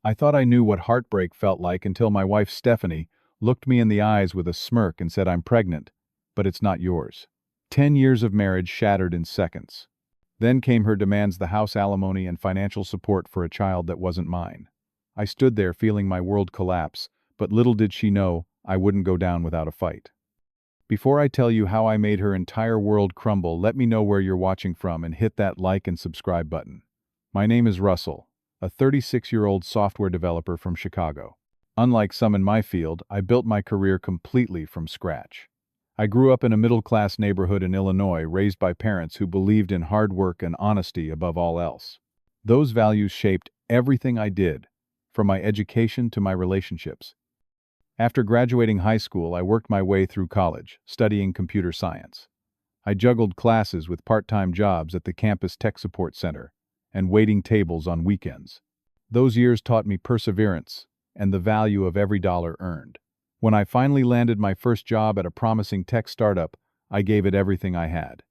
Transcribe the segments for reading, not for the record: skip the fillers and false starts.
I thought I knew what heartbreak felt like until my wife Stephanie looked me in the eyes with a smirk and said, "I'm pregnant, but it's not yours." 10 years of marriage shattered in seconds. Then came her demands, the house alimony and financial support for a child that wasn't mine. I stood there feeling my world collapse, but little did she know I wouldn't go down without a fight. Before I tell you how I made her entire world crumble, let me know where you're watching from and hit that like and subscribe button. My name is Russell, a 36-year-old software developer from Chicago. Unlike some in my field, I built my career completely from scratch. I grew up in a middle-class neighborhood in Illinois, raised by parents who believed in hard work and honesty above all else. Those values shaped everything I did, from my education to my relationships. After graduating high school, I worked my way through college, studying computer science. I juggled classes with part-time jobs at the campus tech support center and waiting tables on weekends. Those years taught me perseverance and the value of every dollar earned. When I finally landed my first job at a promising tech startup, I gave it everything I had.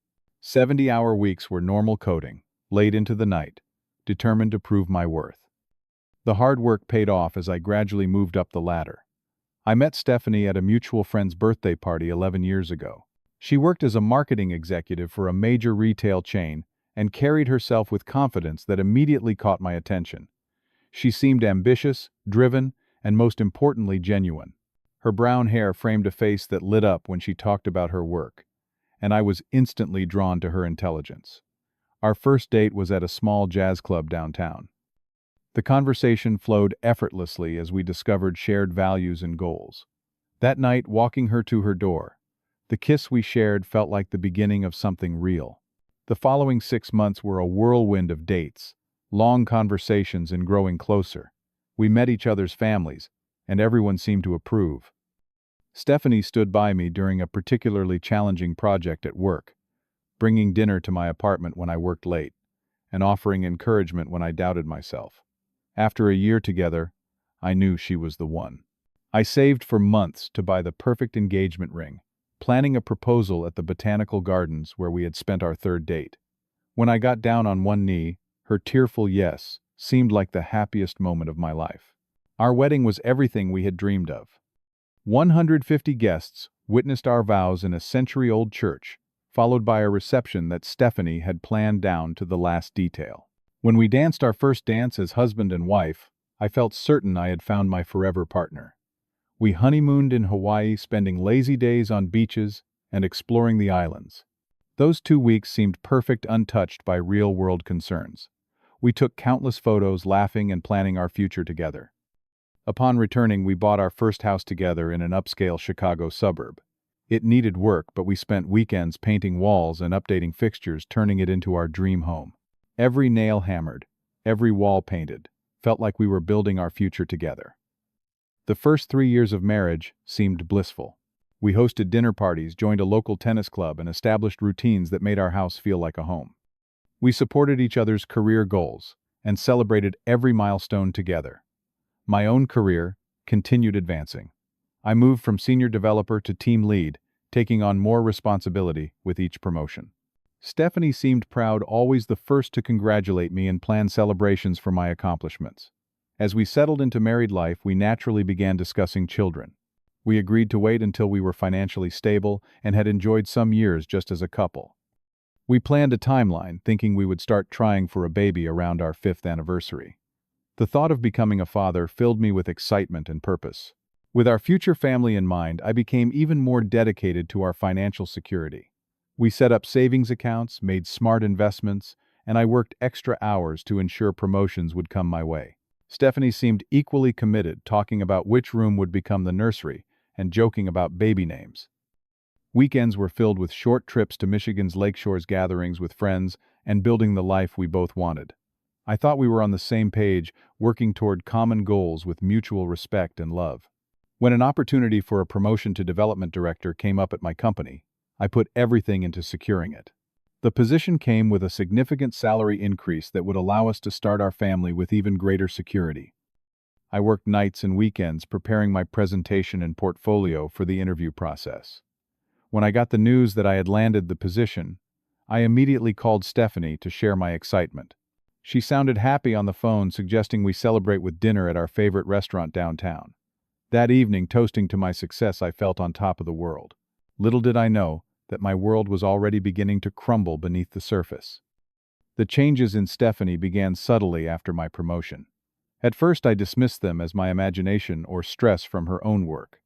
70-hour weeks were normal coding, late into the night, determined to prove my worth. The hard work paid off as I gradually moved up the ladder. I met Stephanie at a mutual friend's birthday party 11 years ago. She worked as a marketing executive for a major retail chain and carried herself with confidence that immediately caught my attention. She seemed ambitious, driven, and most importantly, genuine. Her brown hair framed a face that lit up when she talked about her work, and I was instantly drawn to her intelligence. Our first date was at a small jazz club downtown. The conversation flowed effortlessly as we discovered shared values and goals. That night, walking her to her door, the kiss we shared felt like the beginning of something real. The following 6 months were a whirlwind of dates, long conversations, and growing closer. We met each other's families, and everyone seemed to approve. Stephanie stood by me during a particularly challenging project at work, bringing dinner to my apartment when I worked late, and offering encouragement when I doubted myself. After a year together, I knew she was the one. I saved for months to buy the perfect engagement ring, planning a proposal at the botanical gardens where we had spent our third date. When I got down on one knee, her tearful yes seemed like the happiest moment of my life. Our wedding was everything we had dreamed of. 150 guests witnessed our vows in a century-old church, followed by a reception that Stephanie had planned down to the last detail. When we danced our first dance as husband and wife, I felt certain I had found my forever partner. We honeymooned in Hawaii, spending lazy days on beaches and exploring the islands. Those 2 weeks seemed perfect, untouched by real-world concerns. We took countless photos, laughing and planning our future together. Upon returning, we bought our first house together in an upscale Chicago suburb. It needed work, but we spent weekends painting walls and updating fixtures, turning it into our dream home. Every nail hammered, every wall painted, felt like we were building our future together. The first 3 years of marriage seemed blissful. We hosted dinner parties, joined a local tennis club, and established routines that made our house feel like a home. We supported each other's career goals and celebrated every milestone together. My own career continued advancing. I moved from senior developer to team lead, taking on more responsibility with each promotion. Stephanie seemed proud, always the first to congratulate me and plan celebrations for my accomplishments. As we settled into married life, we naturally began discussing children. We agreed to wait until we were financially stable and had enjoyed some years just as a couple. We planned a timeline, thinking we would start trying for a baby around our 5th anniversary. The thought of becoming a father filled me with excitement and purpose. With our future family in mind, I became even more dedicated to our financial security. We set up savings accounts, made smart investments, and I worked extra hours to ensure promotions would come my way. Stephanie seemed equally committed, talking about which room would become the nursery and joking about baby names. Weekends were filled with short trips to Michigan's Lakeshores, gatherings with friends, and building the life we both wanted. I thought we were on the same page, working toward common goals with mutual respect and love. When an opportunity for a promotion to development director came up at my company, I put everything into securing it. The position came with a significant salary increase that would allow us to start our family with even greater security. I worked nights and weekends preparing my presentation and portfolio for the interview process. When I got the news that I had landed the position, I immediately called Stephanie to share my excitement. She sounded happy on the phone, suggesting we celebrate with dinner at our favorite restaurant downtown. That evening, toasting to my success, I felt on top of the world. Little did I know that my world was already beginning to crumble beneath the surface. The changes in Stephanie began subtly after my promotion. At first, I dismissed them as my imagination or stress from her own work.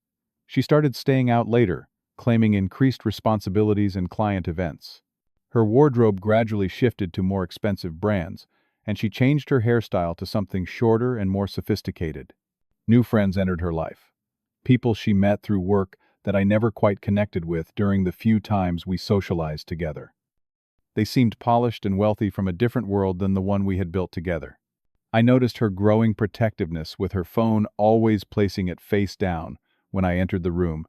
She started staying out later, claiming increased responsibilities and client events. Her wardrobe gradually shifted to more expensive brands, and she changed her hairstyle to something shorter and more sophisticated. New friends entered her life. People she met through work that I never quite connected with during the few times we socialized together. They seemed polished and wealthy from a different world than the one we had built together. I noticed her growing protectiveness, with her phone always placing it face down when I entered the room,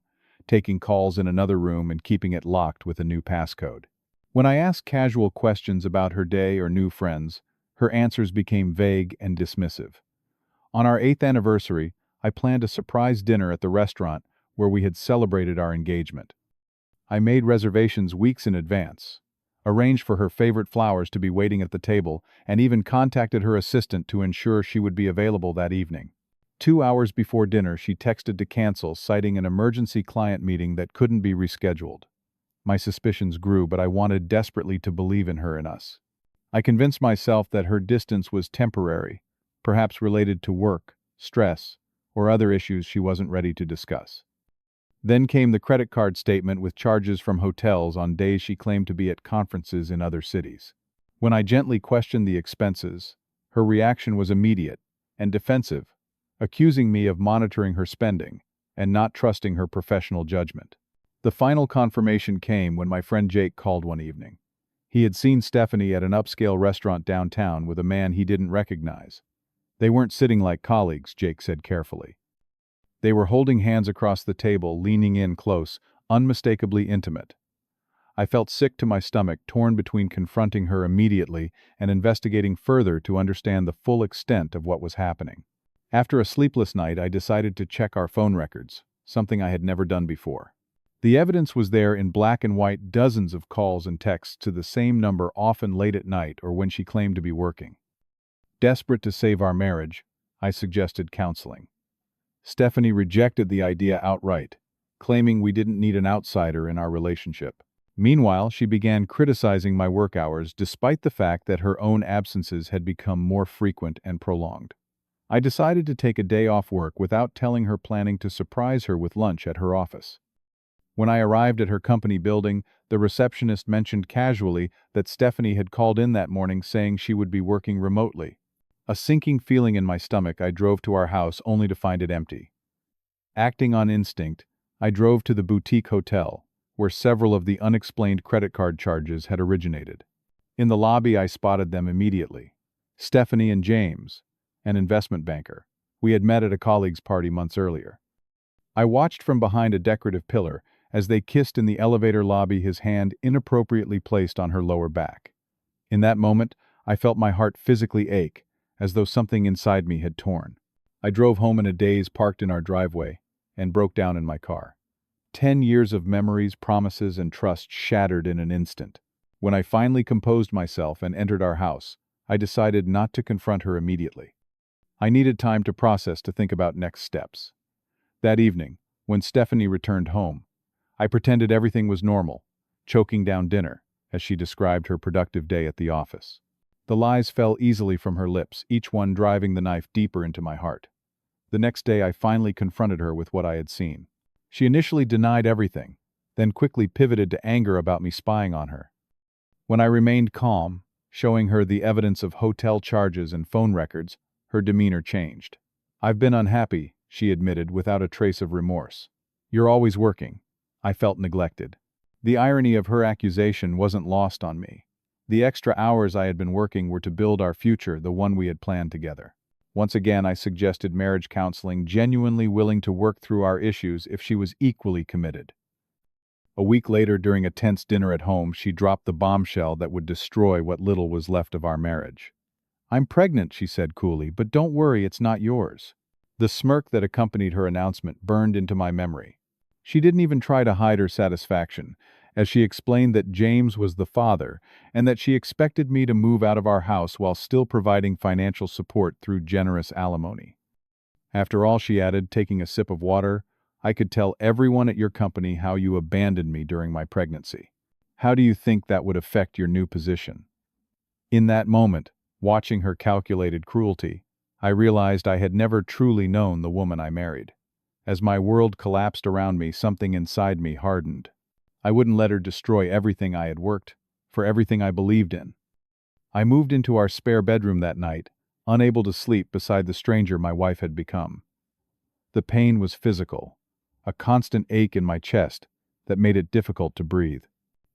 taking calls in another room and keeping it locked with a new passcode. When I asked casual questions about her day or new friends, her answers became vague and dismissive. On our 8th anniversary, I planned a surprise dinner at the restaurant where we had celebrated our engagement. I made reservations weeks in advance, arranged for her favorite flowers to be waiting at the table, and even contacted her assistant to ensure she would be available that evening. 2 hours before dinner, she texted to cancel, citing an emergency client meeting that couldn't be rescheduled. My suspicions grew, but I wanted desperately to believe in her and us. I convinced myself that her distance was temporary, perhaps related to work, stress, or other issues she wasn't ready to discuss. Then came the credit card statement with charges from hotels on days she claimed to be at conferences in other cities. When I gently questioned the expenses, her reaction was immediate and defensive, accusing me of monitoring her spending and not trusting her professional judgment. The final confirmation came when my friend Jake called one evening. He had seen Stephanie at an upscale restaurant downtown with a man he didn't recognize. They weren't sitting like colleagues, Jake said carefully. They were holding hands across the table, leaning in close, unmistakably intimate. I felt sick to my stomach, torn between confronting her immediately and investigating further to understand the full extent of what was happening. After a sleepless night, I decided to check our phone records, something I had never done before. The evidence was there in black and white, dozens of calls and texts to the same number, often late at night or when she claimed to be working. Desperate to save our marriage, I suggested counseling. Stephanie rejected the idea outright, claiming we didn't need an outsider in our relationship. Meanwhile, she began criticizing my work hours, despite the fact that her own absences had become more frequent and prolonged. I decided to take a day off work without telling her, planning to surprise her with lunch at her office. When I arrived at her company building, the receptionist mentioned casually that Stephanie had called in that morning saying she would be working remotely. A sinking feeling in my stomach, I drove to our house only to find it empty. Acting on instinct, I drove to the boutique hotel, where several of the unexplained credit card charges had originated. In the lobby, I spotted them immediately. Stephanie and James, an investment banker. We had met at a colleague's party months earlier. I watched from behind a decorative pillar as they kissed in the elevator lobby, his hand inappropriately placed on her lower back. In that moment, I felt my heart physically ache, as though something inside me had torn. I drove home in a daze, parked in our driveway, and broke down in my car. 10 years of memories, promises, and trust shattered in an instant. When I finally composed myself and entered our house, I decided not to confront her immediately. I needed time to process, to think about next steps. That evening, when Stephanie returned home, I pretended everything was normal, choking down dinner, as she described her productive day at the office. The lies fell easily from her lips, each one driving the knife deeper into my heart. The next day, I finally confronted her with what I had seen. She initially denied everything, then quickly pivoted to anger about me spying on her. When I remained calm, showing her the evidence of hotel charges and phone records, her demeanor changed. "I've been unhappy," she admitted without a trace of remorse. "You're always working." I felt neglected. The irony of her accusation wasn't lost on me. The extra hours I had been working were to build our future, the one we had planned together. Once again, I suggested marriage counseling, genuinely willing to work through our issues if she was equally committed. A week later, during a tense dinner at home, she dropped the bombshell that would destroy what little was left of our marriage. "I'm pregnant," she said coolly, "but don't worry, it's not yours." The smirk that accompanied her announcement burned into my memory. She didn't even try to hide her satisfaction, as she explained that James was the father and that she expected me to move out of our house while still providing financial support through generous alimony. After all, she added, taking a sip of water, I could tell everyone at your company how you abandoned me during my pregnancy. How do you think that would affect your new position? In that moment, watching her calculated cruelty, I realized I had never truly known the woman I married. As my world collapsed around me, something inside me hardened. I wouldn't let her destroy everything I had worked for, everything I believed in. I moved into our spare bedroom that night, unable to sleep beside the stranger my wife had become. The pain was physical, a constant ache in my chest that made it difficult to breathe.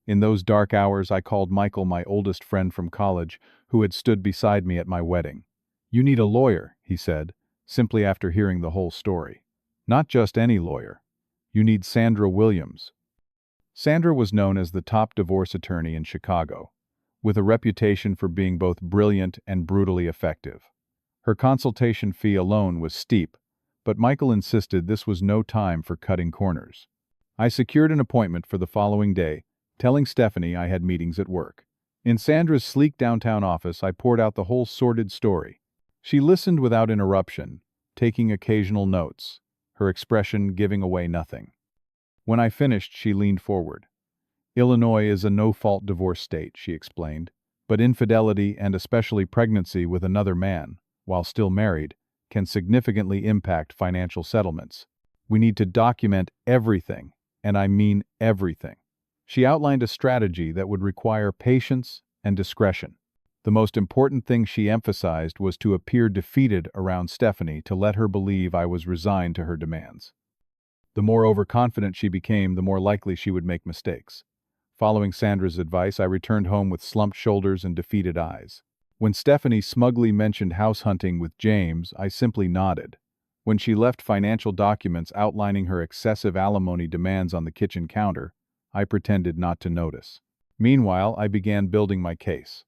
In those dark hours, I called Michael, my oldest friend from college, who had stood beside me at my wedding. You need a lawyer, he said, simply after hearing the whole story. Not just any lawyer. You need Sandra Williams. Sandra was known as the top divorce attorney in Chicago, with a reputation for being both brilliant and brutally effective. Her consultation fee alone was steep, but Michael insisted this was no time for cutting corners. I secured an appointment for the following day, telling Stephanie I had meetings at work. In Sandra's sleek downtown office, I poured out the whole sordid story. She listened without interruption, taking occasional notes, her expression giving away nothing. When I finished, she leaned forward. Illinois is a no-fault divorce state, she explained, but infidelity and especially pregnancy with another man, while still married, can significantly impact financial settlements. We need to document everything, and I mean everything. She outlined a strategy that would require patience and discretion. The most important thing she emphasized was to appear defeated around Stephanie to let her believe I was resigned to her demands. The more overconfident she became, the more likely she would make mistakes. Following Sandra's advice, I returned home with slumped shoulders and defeated eyes. When Stephanie smugly mentioned house hunting with James, I simply nodded. When she left financial documents outlining her excessive alimony demands on the kitchen counter, I pretended not to notice. Meanwhile, I began building my case.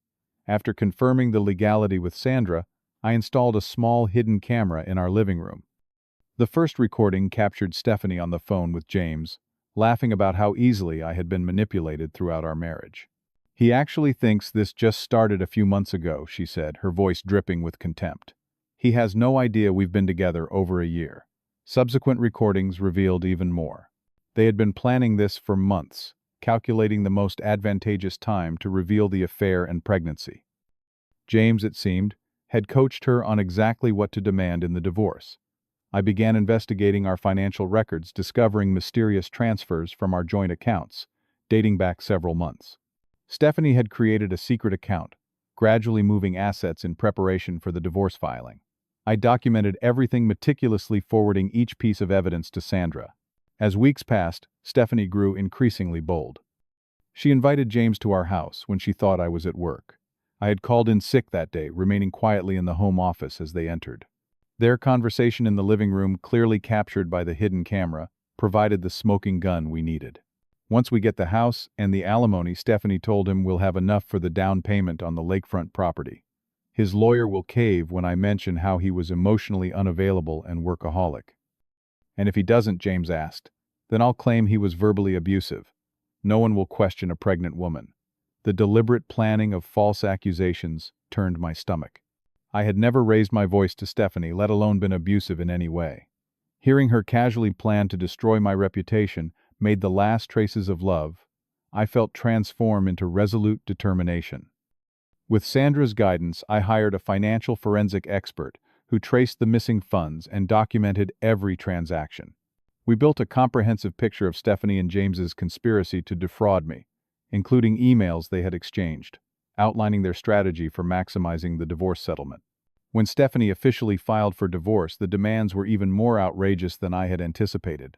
After confirming the legality with Sandra, I installed a small hidden camera in our living room. The first recording captured Stephanie on the phone with James, laughing about how easily I had been manipulated throughout our marriage. He actually thinks this just started a few months ago, she said, her voice dripping with contempt. He has no idea we've been together over a year. Subsequent recordings revealed even more. They had been planning this for months, calculating the most advantageous time to reveal the affair and pregnancy. James, it seemed, had coached her on exactly what to demand in the divorce. I began investigating our financial records, discovering mysterious transfers from our joint accounts, dating back several months. Stephanie had created a secret account, gradually moving assets in preparation for the divorce filing. I documented everything meticulously, forwarding each piece of evidence to Sandra. As weeks passed, Stephanie grew increasingly bold. She invited James to our house when she thought I was at work. I had called in sick that day, remaining quietly in the home office as they entered. Their conversation in the living room, clearly captured by the hidden camera, provided the smoking gun we needed. Once we get the house and the alimony, Stephanie told him we'll have enough for the down payment on the lakefront property. His lawyer will cave when I mention how he was emotionally unavailable and workaholic. And if he doesn't, James asked, then I'll claim he was verbally abusive. No one will question a pregnant woman. The deliberate planning of false accusations turned my stomach. I had never raised my voice to Stephanie, let alone been abusive in any way. Hearing her casually plan to destroy my reputation made the last traces of love, I felt transform into resolute determination. With Sandra's guidance, I hired a financial forensic expert who traced the missing funds and documented every transaction. We built a comprehensive picture of Stephanie and James's conspiracy to defraud me, including emails they had exchanged, outlining their strategy for maximizing the divorce settlement. When Stephanie officially filed for divorce, the demands were even more outrageous than I had anticipated.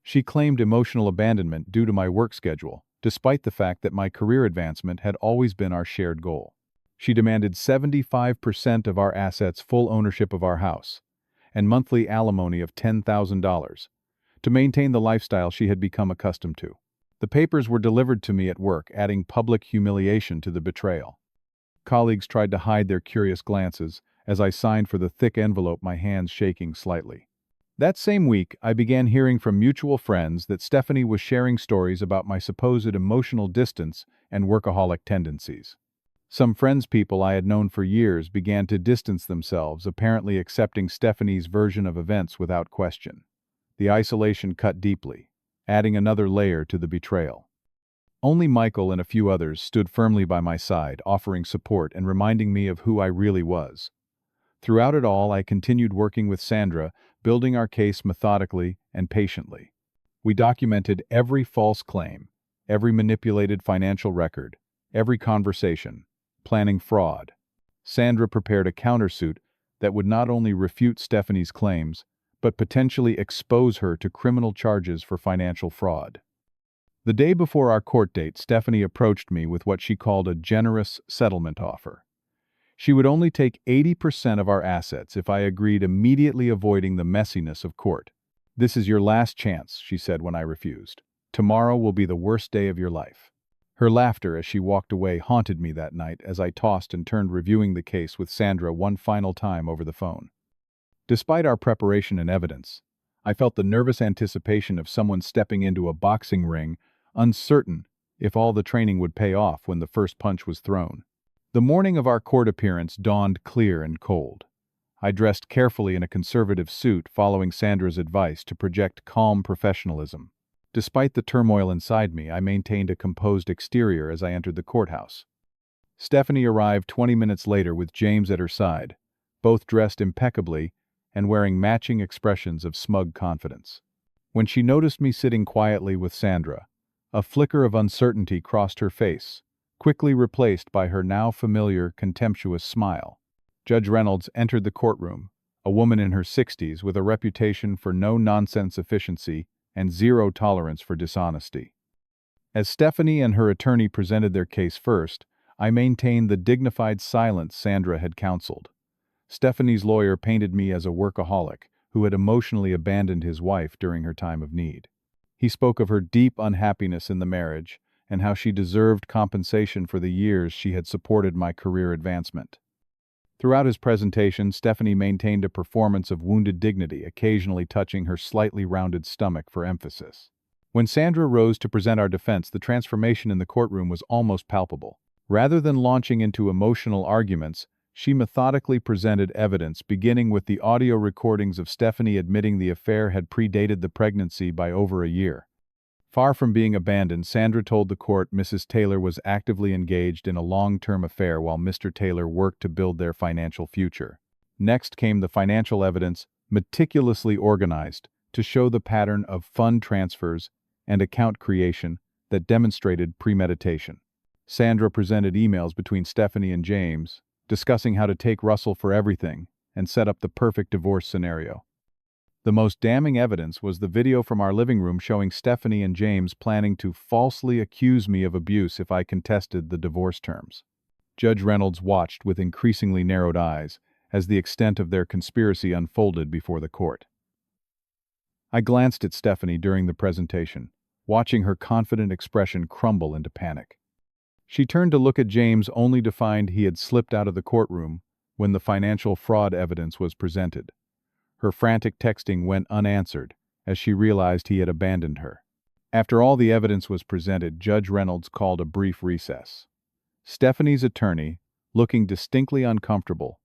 She claimed emotional abandonment due to my work schedule, despite the fact that my career advancement had always been our shared goal. She demanded 75% of our assets, full ownership of our house, and monthly alimony of $10,000 to maintain the lifestyle she had become accustomed to. The papers were delivered to me at work, adding public humiliation to the betrayal. Colleagues tried to hide their curious glances as I signed for the thick envelope, my hands shaking slightly. That same week, I began hearing from mutual friends that Stephanie was sharing stories about my supposed emotional distance and workaholic tendencies. Some friends people I had known for years began to distance themselves, apparently accepting Stephanie's version of events without question. The isolation cut deeply, adding another layer to the betrayal. Only Michael and a few others stood firmly by my side, offering support and reminding me of who I really was. Throughout it all, I continued working with Sandra, building our case methodically and patiently. We documented every false claim, every manipulated financial record, every conversation, planning fraud. Sandra prepared a countersuit that would not only refute Stephanie's claims, but potentially expose her to criminal charges for financial fraud. The day before our court date, Stephanie approached me with what she called a generous settlement offer. She would only take 80% of our assets if I agreed, immediately avoiding the messiness of court. "This is your last chance," she said when I refused. "Tomorrow will be the worst day of your life." Her laughter as she walked away haunted me that night as I tossed and turned, reviewing the case with Sandra one final time over the phone. Despite our preparation and evidence, I felt the nervous anticipation of someone stepping into a boxing ring, uncertain if all the training would pay off when the first punch was thrown. The morning of our court appearance dawned clear and cold. I dressed carefully in a conservative suit, following Sandra's advice to project calm professionalism. Despite the turmoil inside me, I maintained a composed exterior as I entered the courthouse. Stephanie arrived 20 minutes later with James at her side, both dressed impeccably and wearing matching expressions of smug confidence. When she noticed me sitting quietly with Sandra, a flicker of uncertainty crossed her face, quickly replaced by her now familiar, contemptuous smile. Judge Reynolds entered the courtroom, a woman in her 60s with a reputation for no-nonsense efficiency and zero tolerance for dishonesty. As Stephanie and her attorney presented their case first, I maintained the dignified silence Sandra had counseled. Stephanie's lawyer painted me as a workaholic who had emotionally abandoned his wife during her time of need. He spoke of her deep unhappiness in the marriage and how she deserved compensation for the years she had supported my career advancement. Throughout his presentation, Stephanie maintained a performance of wounded dignity, occasionally touching her slightly rounded stomach for emphasis. When Sandra rose to present our defense, the transformation in the courtroom was almost palpable. Rather than launching into emotional arguments, she methodically presented evidence, beginning with the audio recordings of Stephanie admitting the affair had predated the pregnancy by over a year. Far from being abandoned, Sandra told the court Mrs. Taylor was actively engaged in a long-term affair while Mr. Taylor worked to build their financial future. Next came the financial evidence, meticulously organized to show the pattern of fund transfers and account creation that demonstrated premeditation. Sandra presented emails between Stephanie and James, discussing how to take Russell for everything and set up the perfect divorce scenario. The most damning evidence was the video from our living room showing Stephanie and James planning to falsely accuse me of abuse if I contested the divorce terms. Judge Reynolds watched with increasingly narrowed eyes as the extent of their conspiracy unfolded before the court. I glanced at Stephanie during the presentation, watching her confident expression crumble into panic. She turned to look at James only to find he had slipped out of the courtroom when the financial fraud evidence was presented. Her frantic texting went unanswered as she realized he had abandoned her. After all the evidence was presented, Judge Reynolds called a brief recess. Stephanie's attorney, looking distinctly uncomfortable,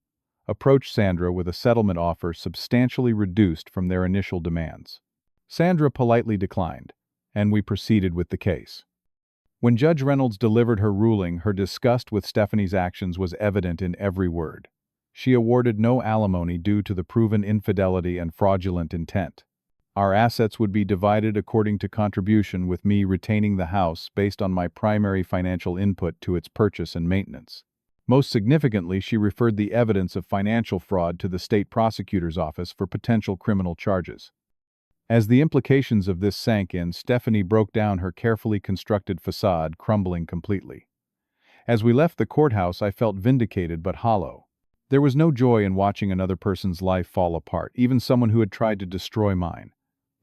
approached Sandra with a settlement offer substantially reduced from their initial demands. Sandra politely declined, and we proceeded with the case. When Judge Reynolds delivered her ruling, her disgust with Stephanie's actions was evident in every word. She awarded no alimony due to the proven infidelity and fraudulent intent. Our assets would be divided according to contribution, with me retaining the house based on my primary financial input to its purchase and maintenance. Most significantly, she referred the evidence of financial fraud to the state prosecutor's office for potential criminal charges. As the implications of this sank in, Stephanie broke down, her carefully constructed facade crumbling completely. As we left the courthouse, I felt vindicated but hollow. There was no joy in watching another person's life fall apart, even someone who had tried to destroy mine.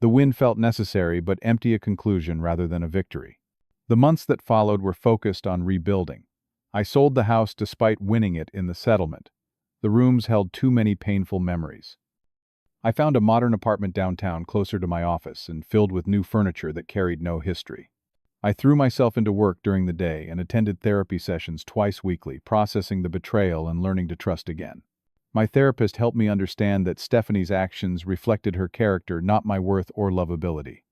The win felt necessary but empty, a conclusion rather than a victory. The months that followed were focused on rebuilding. I sold the house despite winning it in the settlement. The rooms held too many painful memories. I found a modern apartment downtown closer to my office and filled with new furniture that carried no history. I threw myself into work during the day and attended therapy sessions twice weekly, processing the betrayal and learning to trust again. My therapist helped me understand that Stephanie's actions reflected her character, not my worth or lovability.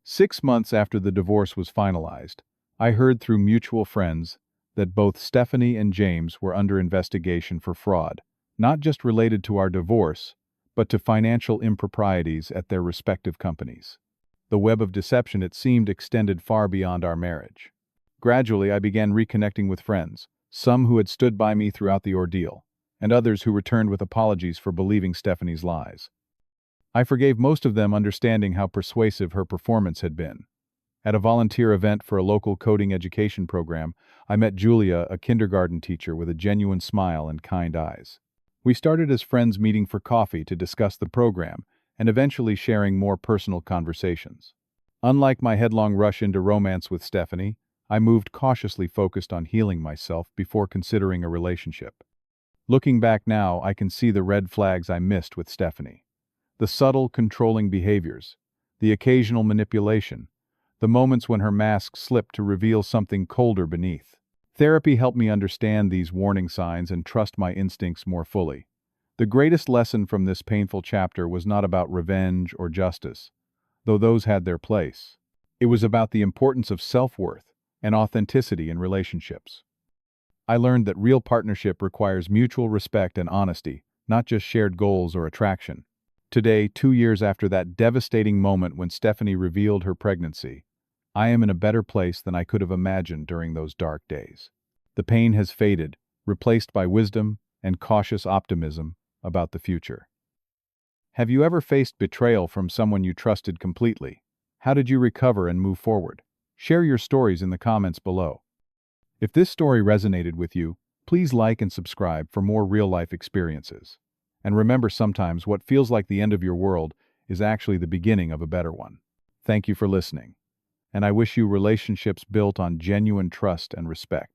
6 months after the divorce was finalized, I heard through mutual friends that both Stephanie and James were under investigation for fraud, not just related to our divorce, but to financial improprieties at their respective companies. The web of deception, it seemed, extended far beyond our marriage. Gradually, I began reconnecting with friends, some who had stood by me throughout the ordeal, and others who returned with apologies for believing Stephanie's lies. I forgave most of them, understanding how persuasive her performance had been. At a volunteer event for a local coding education program, I met Julia, a kindergarten teacher with a genuine smile and kind eyes. We started as friends, meeting for coffee to discuss the program and eventually sharing more personal conversations. Unlike my headlong rush into romance with Stephanie, I moved cautiously, focused on healing myself before considering a relationship. Looking back now, I can see the red flags I missed with Stephanie. The subtle, controlling behaviors, the occasional manipulation, the moments when her mask slipped to reveal something colder beneath. Therapy helped me understand these warning signs and trust my instincts more fully. The greatest lesson from this painful chapter was not about revenge or justice, though those had their place. It was about the importance of self-worth and authenticity in relationships. I learned that real partnership requires mutual respect and honesty, not just shared goals or attraction. Today, 2 years after that devastating moment when Stephanie revealed her pregnancy, I am in a better place than I could have imagined during those dark days. The pain has faded, replaced by wisdom and cautious optimism about the future. Have you ever faced betrayal from someone you trusted completely? How did you recover and move forward? Share your stories in the comments below. If this story resonated with you, please like and subscribe for more real-life experiences. And remember, sometimes what feels like the end of your world is actually the beginning of a better one. Thank you for listening, and I wish you relationships built on genuine trust and respect.